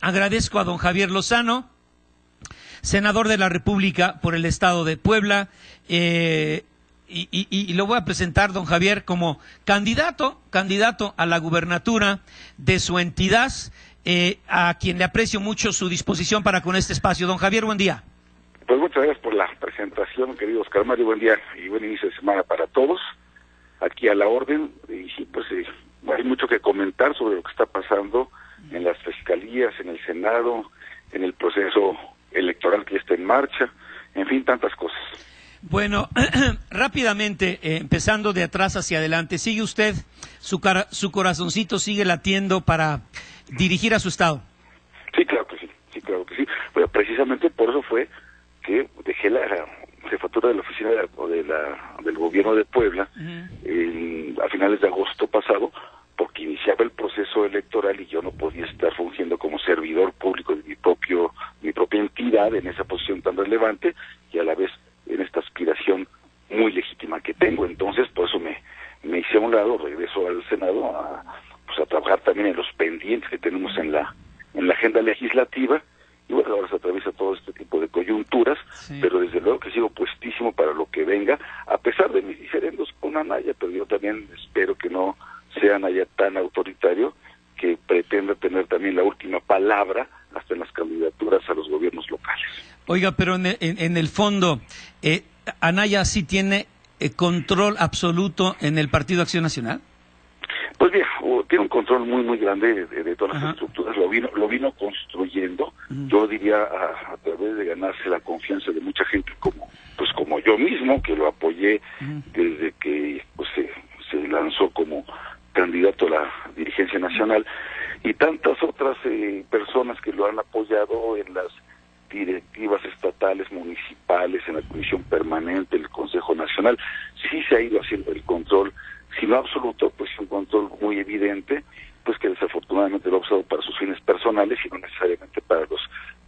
agradezco a don Javier Lozano, senador de la República por el Estado de Puebla, y lo voy a presentar, don Javier, como candidato a la gubernatura de su entidad, a quien le aprecio mucho su disposición para con este espacio. Don Javier, buen día. Pues muchas gracias por la presentación, querido Oscar Mario. Buen día y buen inicio de semana para todos. Aquí a la orden. Y sí, pues hay mucho que comentar sobre lo que está pasando en las fiscalías, en el Senado, en el proceso electoral que está en marcha, en fin, tantas cosas. Bueno, rápidamente, empezando de atrás hacia adelante, ¿sigue usted, su corazoncito sigue latiendo para dirigir a su estado? Sí, claro que sí, Bueno, precisamente por eso fue que dejé la jefatura de la oficina del gobierno de Puebla a finales de agosto pasado, porque iniciaba el proceso electoral y yo no podía estar fungiendo como servidor público de mi propia entidad en esa posición tan relevante y a la vez en esta aspiración muy legítima que tengo. Entonces, por eso me hice a un lado, regreso al Senado a trabajar también en los pendientes que tenemos en la agenda legislativa. Y bueno, ahora se atraviesa todo este tipo de coyunturas, sí. Pero desde luego que sigo puestísimo para lo que venga, a pesar de mis diferendos con Anaya, pero yo también espero que no sea Anaya tan autoritario, que pretenda tener también la última palabra hasta en las candidaturas a los gobiernos locales. Oiga, pero en el fondo, ¿Anaya sí tiene control absoluto en el Partido Acción Nacional? Pues bien, tiene un control muy grande de todas las estructuras, lo vino construyendo, yo diría a través de ganarse la confianza de mucha gente como yo mismo, que lo apoyé desde que se lanzó como candidato a la dirigencia nacional, y tantas otras personas que lo han apoyado en las directivas estatales, municipales, en la Comisión Permanente, en el Consejo Nacional. Sí se ha ido haciendo el control, si no absoluto, pues un control muy evidente, pues que desafortunadamente lo ha usado para sus fines personales y no necesariamente para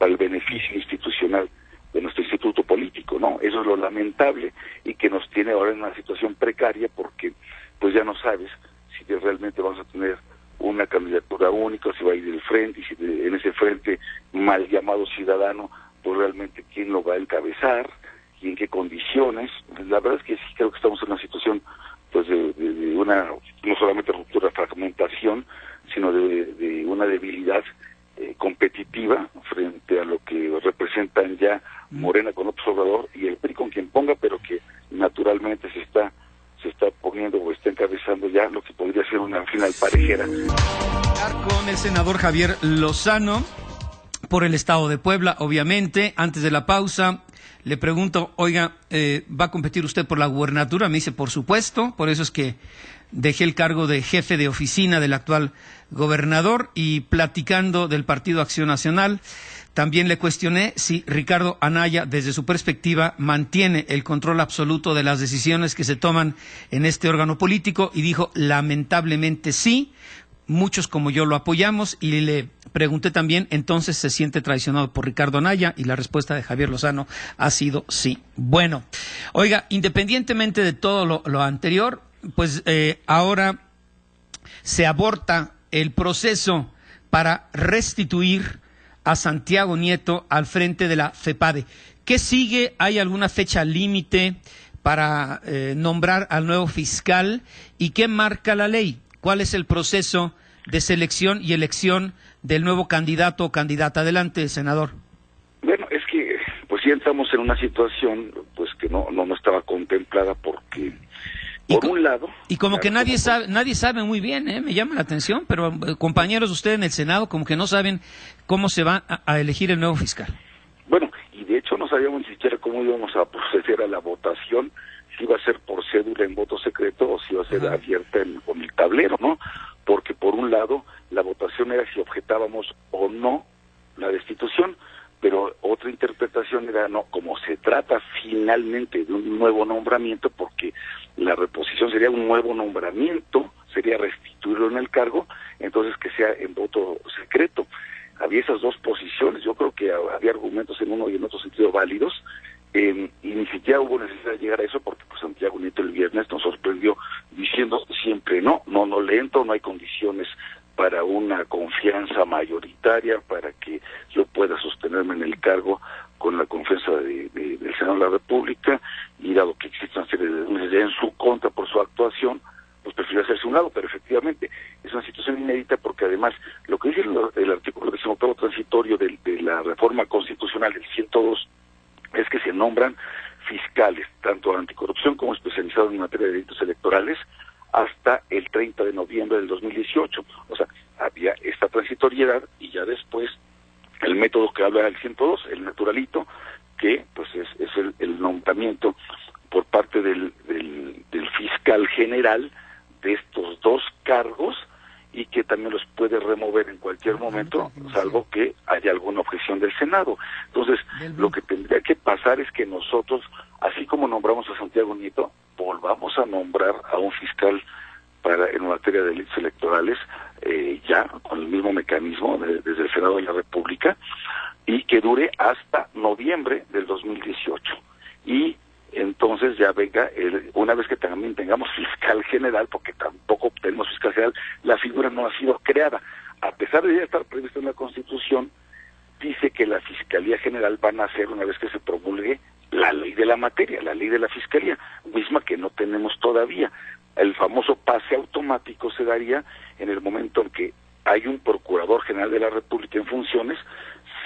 el beneficio institucional de nuestro instituto político, ¿no? Eso es lo lamentable y que nos tiene ahora en una situación precaria, porque pues ya no sabes si realmente vamos a tener una candidatura única, si va a ir el frente, y si en ese frente mal llamado ciudadano, pues realmente quién lo va a encabezar y en qué condiciones. La verdad es que sí creo que estamos en una situación pues de una, no solamente ruptura, fragmentación, sino de una debilidad competitiva frente a lo que representan ya Morena con López Obrador y el PRI con quien ponga, pero que naturalmente se está poniendo o está encabezando ya lo que podría ser una final parejera. Con el senador Javier Lozano por el Estado de Puebla, obviamente. Antes de la pausa le pregunto, oiga, ¿va a competir usted por la gubernatura? Me dice, por supuesto, por eso es que dejé el cargo de jefe de oficina del actual gobernador. Y platicando del Partido Acción Nacional, también le cuestioné si Ricardo Anaya, desde su perspectiva, mantiene el control absoluto de las decisiones que se toman en este órgano político, y dijo, lamentablemente sí. Muchos como yo lo apoyamos, y le pregunté también, entonces, ¿se siente traicionado por Ricardo Anaya? Y la respuesta de Javier Lozano ha sido sí. Bueno, oiga, independientemente de todo lo anterior, pues ahora se aborta el proceso para restituir a Santiago Nieto al frente de la FEPADE. ¿Qué sigue? ¿Hay alguna fecha límite para nombrar al nuevo fiscal? ¿Y qué marca la ley? ¿Cuál es el proceso de selección y elección del nuevo candidato o candidata? Adelante, senador. Bueno, es que pues sí entramos en una situación pues que no estaba contemplada, porque por un lado... Y como que nadie sabe muy bien, me llama la atención, pero compañeros, ustedes en el Senado como que no saben cómo se va a elegir el nuevo fiscal. Bueno, y de hecho no sabíamos ni siquiera cómo íbamos a proceder a la votación, si iba a ser por cédula en voto secreto o si iba a ser abierta con el tablero, ¿no? Porque por un lado la votación era si objetábamos o no la destitución, pero otra interpretación era no, como se trata finalmente de un nuevo nombramiento, porque la reposición sería un nuevo nombramiento, sería restituirlo en el cargo, entonces que sea en voto secreto. Había esas dos posiciones, yo creo que había argumentos en uno y en otro sentido válidos, y ni siquiera hubo necesidad de llegar a eso, porque pues Santiago Nieto el viernes nos sorprendió diciendo siempre no le entro, no hay condiciones para una confianza mayoritaria, para que yo pueda sostenerme en el cargo con la confianza del Senado de la República, y dado que existe una serie de denuncias ya en su contra por su actuación, pues prefiero hacerse un lado. Pero efectivamente es una situación inédita, porque además lo que dice el artículo 18 transitorio de la reforma constitucional del 102 es que se nombran fiscales, tanto anticorrupción como especializados en materia de delitos electorales, hasta el 30 de noviembre del 2018. O sea, había esta transitoriedad, y ya después el método que habla del 102, el naturalito, que pues es el nombramiento por parte del fiscal general de estos dos cargos, y que también los puede remover en cualquier momento, salvo que haya alguna objeción del Senado. Entonces, lo que tendría que pasar es que nosotros, así como nombramos a Santiago Nieto, volvamos a nombrar a un fiscal en materia de delitos electorales, ya con el mismo mecanismo desde el Senado de la República, y que dure hasta noviembre del 2018. Y entonces ya venga, una vez que también tengamos fiscal general, porque tampoco tenemos fiscal general, la figura no ha sido creada. A pesar de ya estar prevista en la Constitución, dice que la Fiscalía General va a nacer una vez que se promulgue la ley de la materia, la ley de la Fiscalía, misma que no tenemos todavía. El famoso pase automático se daría en el momento en que hay un Procurador General de la República en funciones,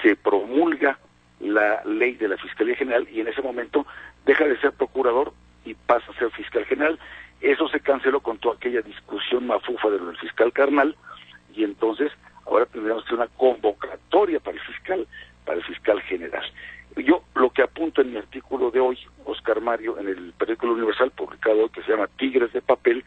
se promulga la ley de la Fiscalía General, y en ese momento deja de ser procurador y pasa a ser fiscal general. Eso se canceló con toda aquella discusión mafufa de lo del fiscal carnal, y entonces ahora tendríamos que hacer una convocatoria para el fiscal general. Yo lo que apunto en mi artículo de hoy, Oscar Mario, en el periódico Universal, publicado hoy, que se llama Tigres de Papel,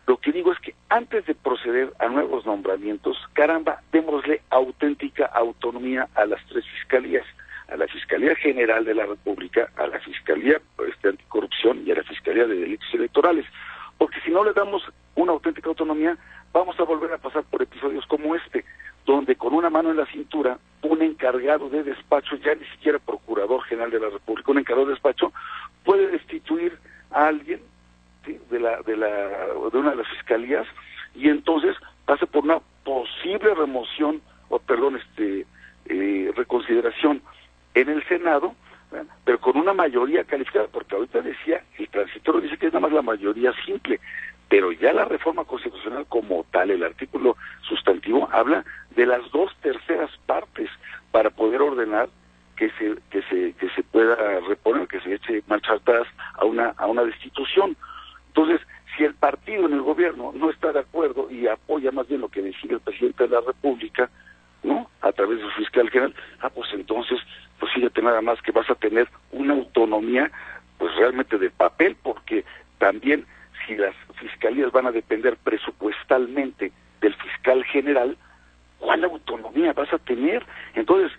lo que digo es que antes de proceder a nuevos nombramientos, caramba, démosle auténtica autonomía a las tres fiscalías: a la Fiscalía General de la República, a la Fiscalía Anticorrupción y a la Fiscalía de Delitos Electorales. Porque si no le damos una auténtica autonomía, vamos a volver a pasar por episodios como este, donde con una mano en la cintura, un encargado de despacho, ya ni siquiera Procurador General de la República, un encargado de despacho puede destituir a alguien, ¿sí?, de una de las fiscalías, y entonces pase por una posible remoción, reconsideración en el Senado, ¿verdad?, pero con una mayoría calificada, porque ahorita decía, el transitorio dice que es nada más la mayoría simple, pero ya la reforma constitucional como tal, el artículo sustantivo, habla de las 2/3 partes para poder ordenar que se pueda reponer, que se eche marcha atrás a una destitución. Entonces, si el partido en el gobierno no está de acuerdo y apoya más bien lo que decide el presidente de la República, ¿no?, a través de su fiscal general, pues entonces, pues fíjate nada más que vas a tener una autonomía pues realmente de papel, porque también si las fiscalías van a depender presupuestalmente del fiscal general, ¿cuál autonomía vas a tener? Entonces,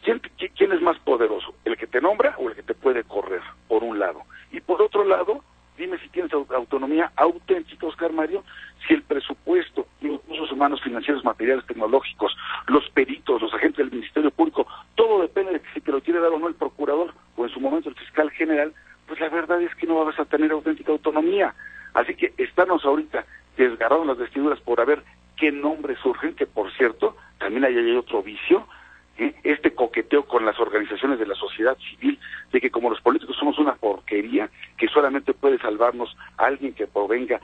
¿quién es más poderoso? ¿El que te nombra o el que te puede correr, por un lado? Y por otro lado, dime si tienes autonomía auténtica, Oscar Mario, si el presupuesto, los recursos humanos, financieros, materiales, tecnológicos, los peritos, los agentes del Ministerio Público, todo depende de si te lo quiere dar o no el procurador, o en su momento el fiscal general, pues la verdad es que no vas a tener auténtica autonomía. Así que estamos ahorita desgarrados las vestiduras por ver qué nombres surgen, que por cierto, también hay otro vicio, este coqueteo con las organizaciones de la sociedad civil, de que como los políticos somos una porquería, que solamente puede salvarnos alguien que provenga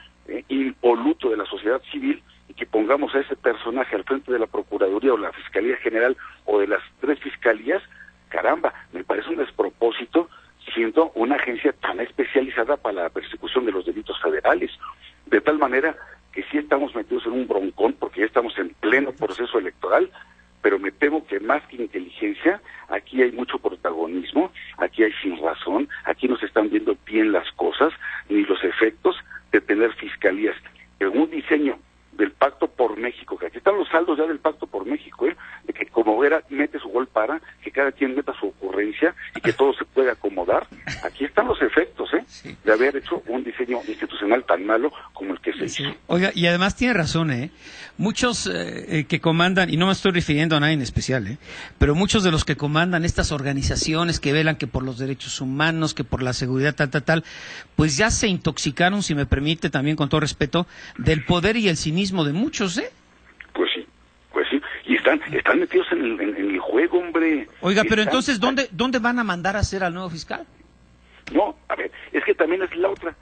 impoluto de la sociedad civil, y que pongamos a ese personaje al frente de la Procuraduría o la Fiscalía General o de las tres fiscalías. Caramba, me parece un despropósito, siendo una agencia tan especializada para la persecución de los delitos federales, de tal manera que sí estamos metidos en un broncón, porque ya estamos en pleno proceso electoral, pero me temo que más que inteligencia, aquí hay mucho protagonismo, aquí hay sin razón, aquí no se están viendo bien las cosas, ni los efectos de tener fiscalías en un diseño del Pacto por México, que aquí están los saldos ya del Pacto por México, de que como era, mete su gol para, que cada quien meta su ocurrencia y que todo se puede acomodar. Aquí están los efectos, sí, de haber hecho un diseño institucional tan malo como el que se hizo. Oiga, y además tiene razón, muchos que comandan, y no me estoy refiriendo a nadie en especial, pero muchos de los que comandan estas organizaciones que velan que por los derechos humanos, que por la seguridad, tal, pues ya se intoxicaron, si me permite, también con todo respeto, del poder y el cinismo de muchos, Están metidos en el juego, hombre. Oiga, pero entonces, ¿dónde van a mandar a hacer al nuevo fiscal? No, a ver, es que también es la otra.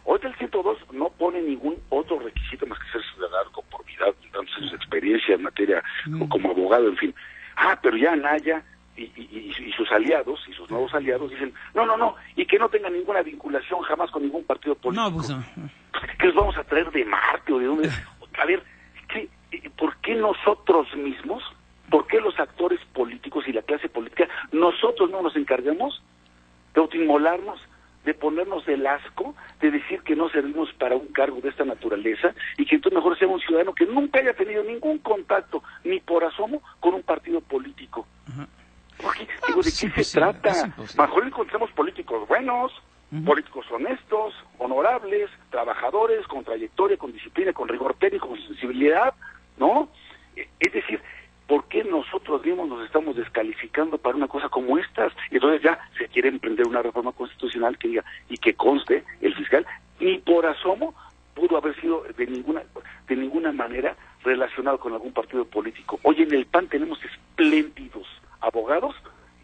Ahorita el 102 no pone ningún otro requisito más que ser ciudadano con probidad, tantos años de experiencia en materia como abogado, en fin. Pero ya Anaya y sus aliados, y sus nuevos aliados dicen, no, y que no tenga ninguna vinculación jamás con ningún partido político. No, pues no. ¿Qué los vamos a traer de Marte o de dónde? A ver, ¿por qué nosotros mismos, por qué los actores políticos y la clase política, nosotros no nos encargamos de autoinmolarnos, de ponernos del asco, de decir que no servimos para un cargo de esta naturaleza y que entonces mejor sea un ciudadano que nunca haya tenido ningún contacto, ni por asomo, con un partido político? Porque, digo, ¿de qué se trata? Mejor encontramos políticos buenos, políticos honestos, honorables, trabajadores, con trayectoria, con disciplina, con rigor técnico, con sensibilidad, ¿no? Es decir, ¿por qué nosotros mismos nos estamos descalificando para una cosa como estas? Y entonces ya se quiere emprender una reforma constitucional que diga, y que conste, el fiscal ni por asomo pudo haber sido de ninguna manera relacionado con algún partido político. Hoy en el PAN tenemos espléndidos abogados,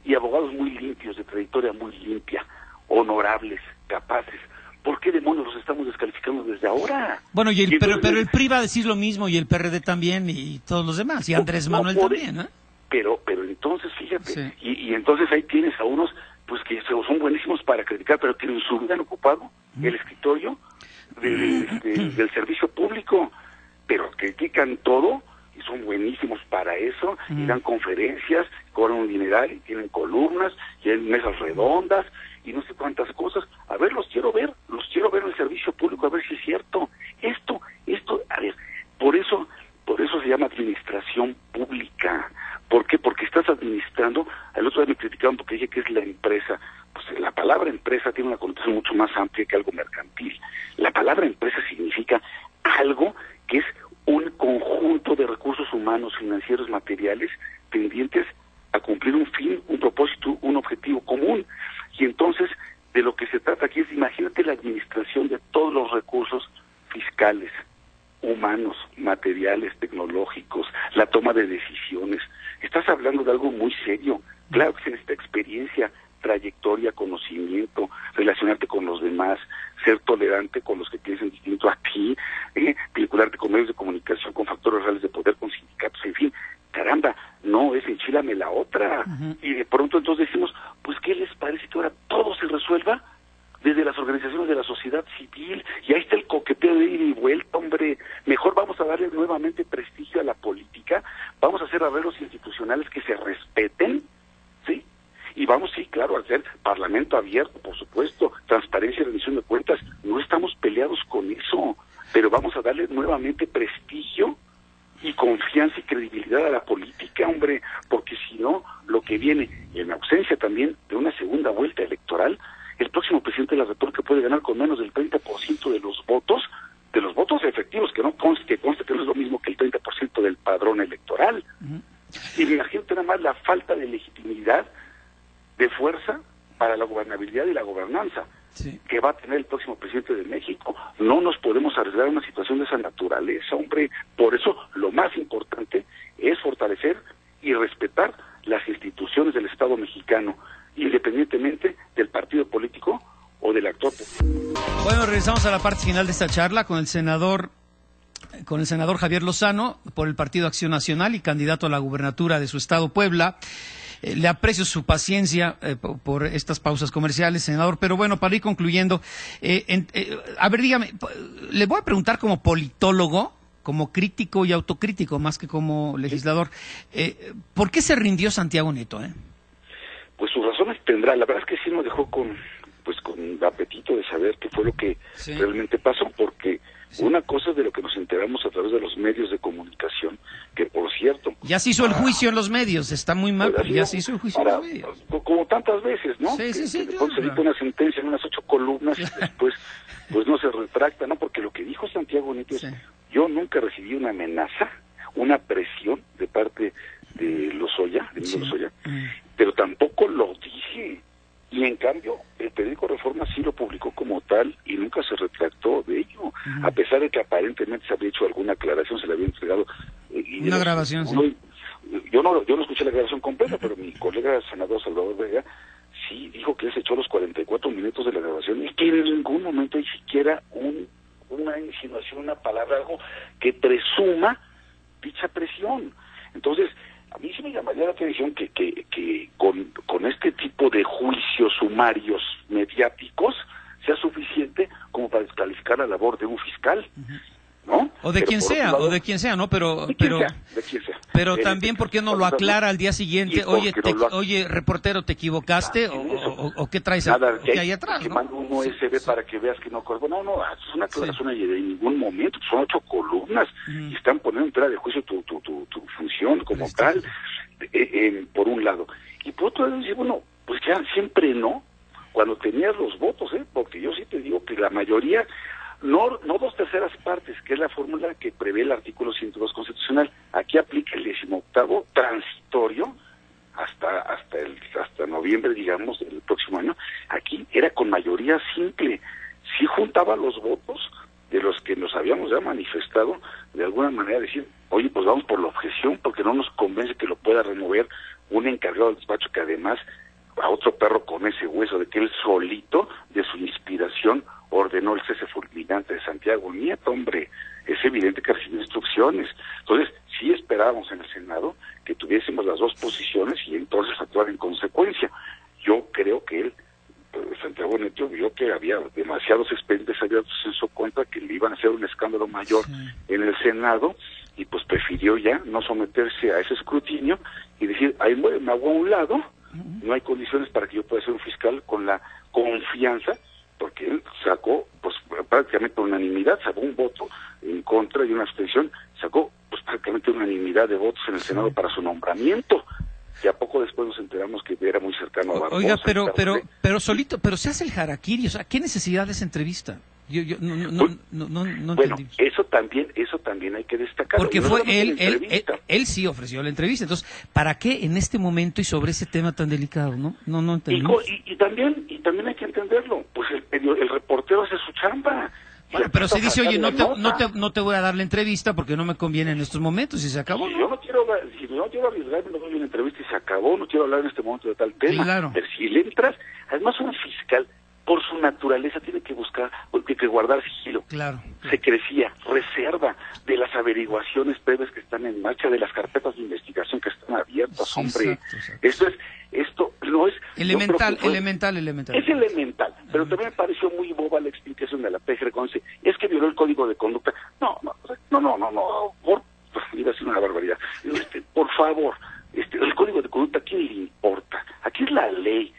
y abogados muy limpios, de trayectoria muy limpia, honorables, capaces. ¿Por qué demonios los estamos descalificando desde ahora? Bueno, pero el PRI va a decir lo mismo, y el PRD también, y todos los demás, y Andrés Manuel también, ¿eh? Pero entonces, fíjate, sí. y entonces ahí tienes a unos pues que son buenísimos para criticar, pero que en su vida han ocupado el escritorio del servicio público, pero critican todo, y son buenísimos para eso, y dan conferencias, cobran un dineral, y tienen columnas, y hay mesas redondas, y no sé cuántas cosas. A ver, los quiero ver en el servicio público, a ver si es cierto. Esto, a ver, por eso se llama administración pública. ¿Por qué? Porque estás administrando. El otro día me criticaban porque dije que es la empresa. Pues la palabra empresa tiene una connotación mucho más amplia que algo mercantil. La palabra empresa significa algo que es un conjunto de recursos humanos, financieros, materiales, tendientes a cumplir un fin, un propósito, un objetivo común. Y entonces, de lo que se trata aquí es, imagínate la administración de todos los recursos fiscales, humanos, materiales, tecnológicos, la toma de decisiones. Estás hablando de algo muy serio. Claro que se necesita experiencia, trayectoria, conocimiento, relacionarte con los demás, ser tolerante con los que piensan distinto a ti, vincularte con medios de comunicación, con factores reales de poder, con sindicatos, en fin. Caramba, no es enchílame la otra. Y de pronto entonces decimos, pues ¿qué les parece que ahora todo se resuelva desde las organizaciones de la sociedad civil? Y ahí está el coqueteo de ida y vuelta, hombre. Mejor vamos a darle nuevamente prestigio a la política, vamos a hacer arreglos institucionales que se respeten, ¿sí? Y vamos, sí, claro, a hacer parlamento abierto, por supuesto, transparencia y rendición de cuentas. No estamos peleados con eso, pero vamos a darle nuevamente prestigio y confianza y credibilidad a la política, hombre, porque si no, lo que viene, en ausencia también de una segunda vuelta electoral, el próximo presidente de la República puede ganar con menos del 30% de los votos efectivos, que conste que no es lo mismo que el 30% del padrón electoral. Y imagínate nada más la falta de legitimidad, de fuerza para la gobernabilidad y la gobernanza que va a tener el próximo presidente de México. No nos podemos arriesgar a una situación de esa naturaleza, hombre. Por eso lo más importante es fortalecer y respetar las instituciones del Estado mexicano, independientemente del partido político o del actor político. Bueno, regresamos a la parte final de esta charla con el senador Javier Lozano, por el Partido Acción Nacional y candidato a la gubernatura de su estado, Puebla. Le aprecio su paciencia por estas pausas comerciales, senador, pero bueno, para ir concluyendo, a ver, dígame, le voy a preguntar como politólogo, como crítico y autocrítico, más que como legislador, ¿por qué se rindió Santiago Nieto? Pues sus razones tendrá. La verdad es que sí nos dejó con apetito de saber qué fue lo que realmente pasó, porque una cosa es de lo que nos enteramos a través de los medios de comunicación, que por cierto... Ya se hizo el juicio en los medios, está muy mal, pero ya se hizo el juicio en los medios. Como tantas veces, ¿no? Sí. Después se dicta una sentencia en unas 8 columnas y después pues no se retracta, ¿no? Porque lo que dijo Santiago Nieto es, yo nunca recibí una amenaza, una presión de parte de Lozoya, pero tampoco lo dije. Y en cambio, el periódico Reforma sí lo publicó como tal y nunca se retractó de ello, a pesar de que aparentemente se había hecho alguna aclaración, se le había entregado una grabación, yo no escuché la grabación completa, pero mi colega senador Salvador Vega sí dijo que él se echó los 44 minutos de la grabación y que en ningún momento hay siquiera una insinuación, una palabra, algo que presuma dicha presión. Entonces, a mí sí me llamaría la atención que con este tipo de juicios sumarios mediáticos sea suficiente como para descalificar la labor de un fiscal, ¿no? O de quien sea, ¿no? Pero también, ¿por qué no lo aclara al día siguiente? Oye, reportero, ¿te equivocaste? ¿O qué traes ahí atrás? Que manda un USB para que veas que no... No, es una aclaración y de ningún momento, son 8 columnas y están poniendo en tela de juicio tu función como tal, por un lado. Y por otro lado, dice, bueno, pues ya siempre no, cuando tenías los votos, porque yo sí te digo que la mayoría... No 2/3 partes, que es la fórmula que prevé el artículo 102 constitucional. Aquí aplica el 18º transitorio hasta noviembre, digamos, del próximo año. Aquí era con mayoría simple. Sí juntaba los votos de los que nos habíamos ya manifestado, de alguna manera decir, oye, pues vamos por la objeción, porque no nos convence que lo pueda remover un encargado del despacho que además a otro perro con ese hueso de que él solito, de su inspiración, ordenó el cese fulminante de Santiago Nieto. Hombre, es evidente que recibió instrucciones. Entonces, sí esperábamos en el Senado que tuviésemos las dos posiciones y entonces actuar en consecuencia. Yo creo que él, Santiago Nieto, vio que había demasiados expedientes abiertos en su cuenta, que le iban a hacer un escándalo mayor en el Senado, y pues prefirió ya no someterse a ese escrutinio y decir, ahí me hago a un lado, no hay condiciones para que yo pueda ser un fiscal con la confianza, porque él sacó pues prácticamente unanimidad, sacó un voto en contra y una abstención, sacó pues prácticamente unanimidad de votos en el Senado para su nombramiento. Y a poco después nos enteramos que era muy cercano a Barbosa. Oiga, pero solito, pero se hace el harakiri, o sea, ¿qué necesidad de esa entrevista? Yo no bueno, entendí. eso también hay que destacar. Porque fue él sí ofreció la entrevista. Entonces, ¿para qué en este momento y sobre ese tema tan delicado? No entendimos. Y también hay que entenderlo. Pues el reportero hace su chamba. Bueno, pero se dice, oye, no te voy a dar la entrevista porque no me conviene en estos momentos y se acabó. Si yo no quiero arriesgarme, no doy una entrevista y se acabó, no quiero hablar en este momento de tal tema. Claro. Pero si le entras, además un fiscal, por su naturaleza, tiene que buscar, tiene que guardar sigilo. Claro. Secrecía, reserva de las averiguaciones previas que están en marcha, de las carpetas de investigación que están abiertas, sí, hombre. Exacto. Esto no es... Elemental. Es elemental, pero también me pareció muy boba la explicación de la PGR cuando dice, es que violó el código de conducta. No, iba a decir una barbaridad. Por favor, el código de conducta, ¿a quién le importa? Aquí es la ley.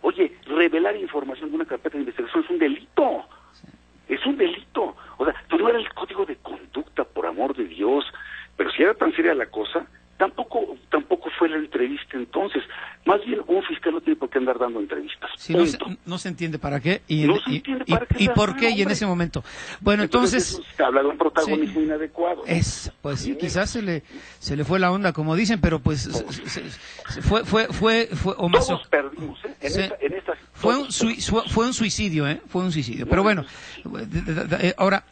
Oye, revelar información de una carpeta de investigación es un delito. Sí. Es un delito. O sea, pues no era el código de conducta, por amor de Dios. Pero si era tan seria la cosa, tampoco fue la entrevista entonces. Más bien, un fiscal no tiene por qué andar dando entrevistas. Sí, no se entiende para qué y por qué y en ese momento. Bueno, entonces se habla de un protagonismo inadecuado. Pues sí, quizás se le fue la onda, como dicen, pero pues fue o más. Todos perdimos, en esta fue un suicidio, fue un suicidio. Pero bueno, ahora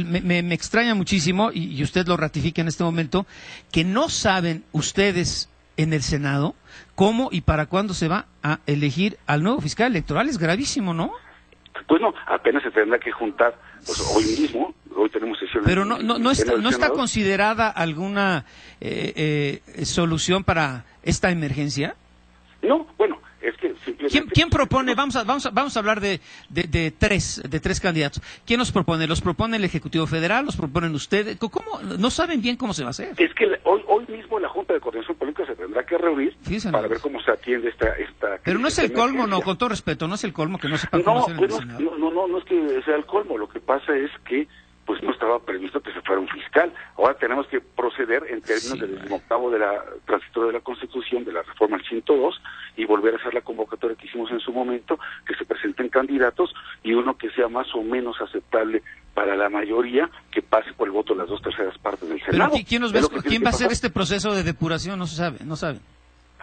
me extraña muchísimo y usted lo ratifica en este momento que no saben ustedes en el Senado cómo y para cuándo se va a elegir al nuevo fiscal electoral. Es gravísimo, ¿no? Pues no, apenas se tendrá que juntar hoy mismo. Hoy tenemos sesión. Pero no está considerada alguna solución para esta emergencia. No, bueno, es que ¿Quién propone? Vamos a hablar de tres candidatos. ¿Quién los propone? ¿Los propone el Ejecutivo Federal? ¿Los proponen ustedes? ¿Cómo? No saben bien cómo se va a hacer. Es que hoy mismo la Junta de Coordinación Política se tendrá que reunir para ver cómo se atiende esta. Pero no es el colmo, no, con todo respeto, no es el colmo que no sepan cómo hacer en el Senado. No es que sea el colmo. Lo que pasa es que pues no estaba previsto que se fuera un fiscal. Ahora tenemos que proceder en términos del 18º de la transitoria de la Constitución, de la reforma al 102, y volver a hacer la convocatoria que hicimos en su momento, que se presenten candidatos y uno que sea más o menos aceptable para la mayoría, que pase por el voto de las 2/3 partes del Senado. Pero ¿quién va a hacer este proceso de depuración? No se sabe, no saben.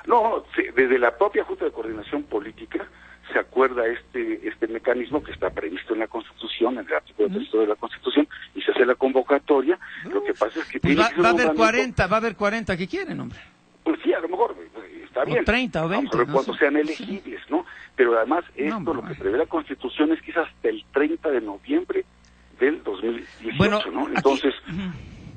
No, desde la propia Junta de Coordinación Política se acuerda este mecanismo que está previsto en la Constitución, en el artículo 3 de la Constitución, y se hace la convocatoria. Lo que pasa es que pues va a haber 40 que quieren, hombre. está bien. O 30 o 20. Vamos a ver cuántos sean elegibles, ¿no? Pero además esto, lo que prevé la Constitución es que es hasta el 30 de noviembre del 2018, bueno, ¿no? Entonces...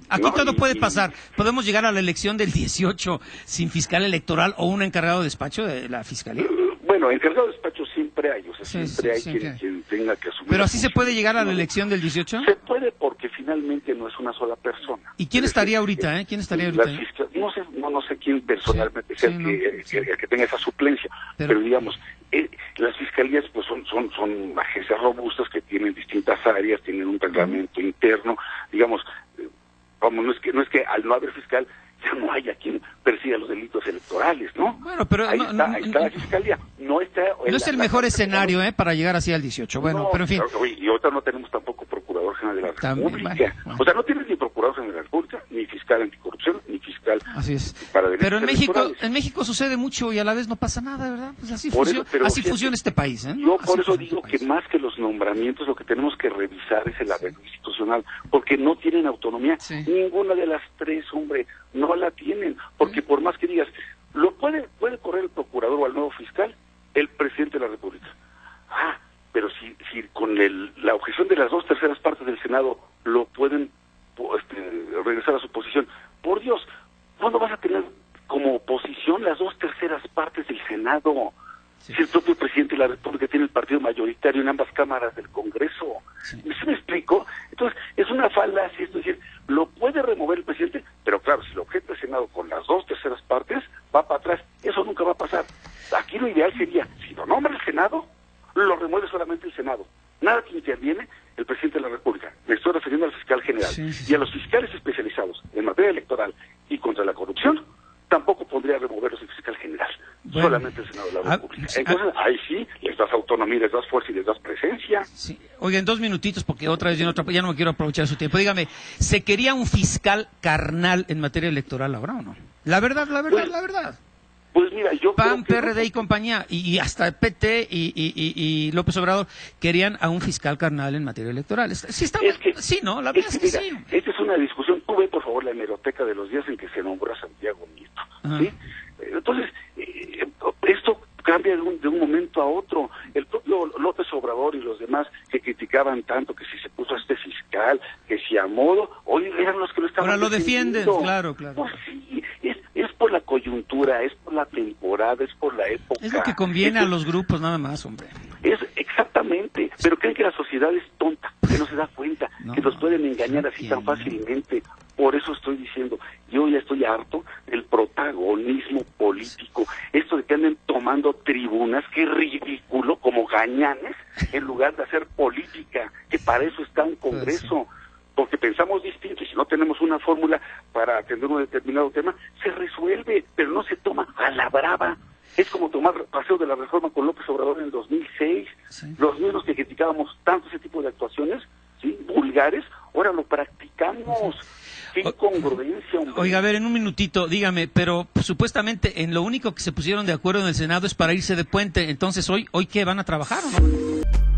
Aquí todo puede pasar. Podemos llegar a la elección del 18 sin fiscal electoral o un encargado de despacho de la fiscalía. Bueno, encargado de despacho siempre hay, o sea, siempre hay quien tenga que asumir. ¿Pero así se puede llegar a la elección del 18? Se puede porque finalmente no es una sola persona. ¿Y quién estaría ahorita? ¿Quién estaría ahorita? No sé quién personalmente sea el que tenga esa suplencia, pero digamos, las fiscalías pues son agencias robustas que tienen distintas áreas, tienen un reglamento interno, digamos, vamos, no es que al no haber fiscal ya no haya quien persiga los delitos electorales, ¿no? Bueno, pero ahí está la fiscalía. No es el mejor escenario para llegar así al 18. Bueno, pero en fin. Y ahorita no tenemos tampoco procurador general de la República. Bueno. O sea, no tienes ni procurador general de la República, ni fiscal anticorrupción, ni fiscal para delitos electorales. En México sucede mucho y a la vez no pasa nada, ¿verdad? Pues así funciona este país, ¿eh? Yo por eso digo que más que los nombramientos, lo que tenemos que revisar es el arreglo institucional, porque no tienen autonomía. Ninguna de las tres, hombre, no la tienen, porque por más que digas, lo puede correr el procurador o al nuevo fiscal, el presidente de la República. Pero si con la objeción de las 2/3 partes del Senado lo pueden regresar a su posición, por Dios, ¿cuándo vas a tener como oposición las 2/3 partes del Senado? Si el propio presidente de la República tiene el partido mayoritario en ambas cámaras del Congreso. ¿Sí me explico? Entonces, es una falacia, es decir, lo puede remover el presidente, pero claro, si lo objeta el Senado con las 2/3 partes, va para atrás. Eso nunca va a pasar. Aquí lo ideal sería, si lo nombra el Senado, lo remueve solamente el Senado. Nada que interviene el presidente de la República. Me estoy refiriendo al fiscal general. Y a los fiscales especializados en materia electoral y contra la corrupción, tampoco podría removerlos el fiscal general. Bueno, solamente el Senado de la República. Entonces, ahí sí, les das autonomía, les das fuerza y les das presencia. Sí. Oigan, 2 minutitos, porque otra vez ya no me quiero aprovechar su tiempo. Dígame, ¿se quería un fiscal carnal en materia electoral ahora o no? La verdad. Pues mira, yo PAN, creo que PRD y compañía, y hasta el PT y López Obrador querían a un fiscal carnal en materia electoral. Sí, ¿no? La verdad es que sí. Esta es una discusión. Tú ve, por favor, la hemeroteca de los días en que se nombró a Santiago Nieto. ¿Sí? Entonces, esto cambia de un momento a otro. El propio López Obrador y los demás que criticaban tanto que si se puso a este fiscal, que si a modo, hoy eran los que lo estaban ahora lo defienden, claro. Pues sí, es por la coyuntura, es por la temporada, es por la época. Es lo que conviene a los grupos nada más, hombre. Es exactamente, pero creen que la sociedad es tonta, que no se da cuenta, que nos pueden engañar así tan fácilmente. Por eso estoy diciendo, yo ya estoy harto del protagonismo político, esto de que anden tomando tribunas, qué ridículo, como gañanes, en lugar de hacer política, que para eso está un Congreso. Porque pensamos distinto y si no tenemos una fórmula para atender un determinado tema, se resuelve, pero no se toma a la brava. Es como tomar paseo de la reforma con López Obrador en el 2006. Los mismos que criticábamos tanto ese tipo de actuaciones, vulgares, ahora lo practicamos. ¡Qué incongruencia, hombre! Oiga, a ver, en un minutito, dígame, pero supuestamente en lo único que se pusieron de acuerdo en el Senado es para irse de puente. Entonces, ¿hoy qué, van a trabajar o no?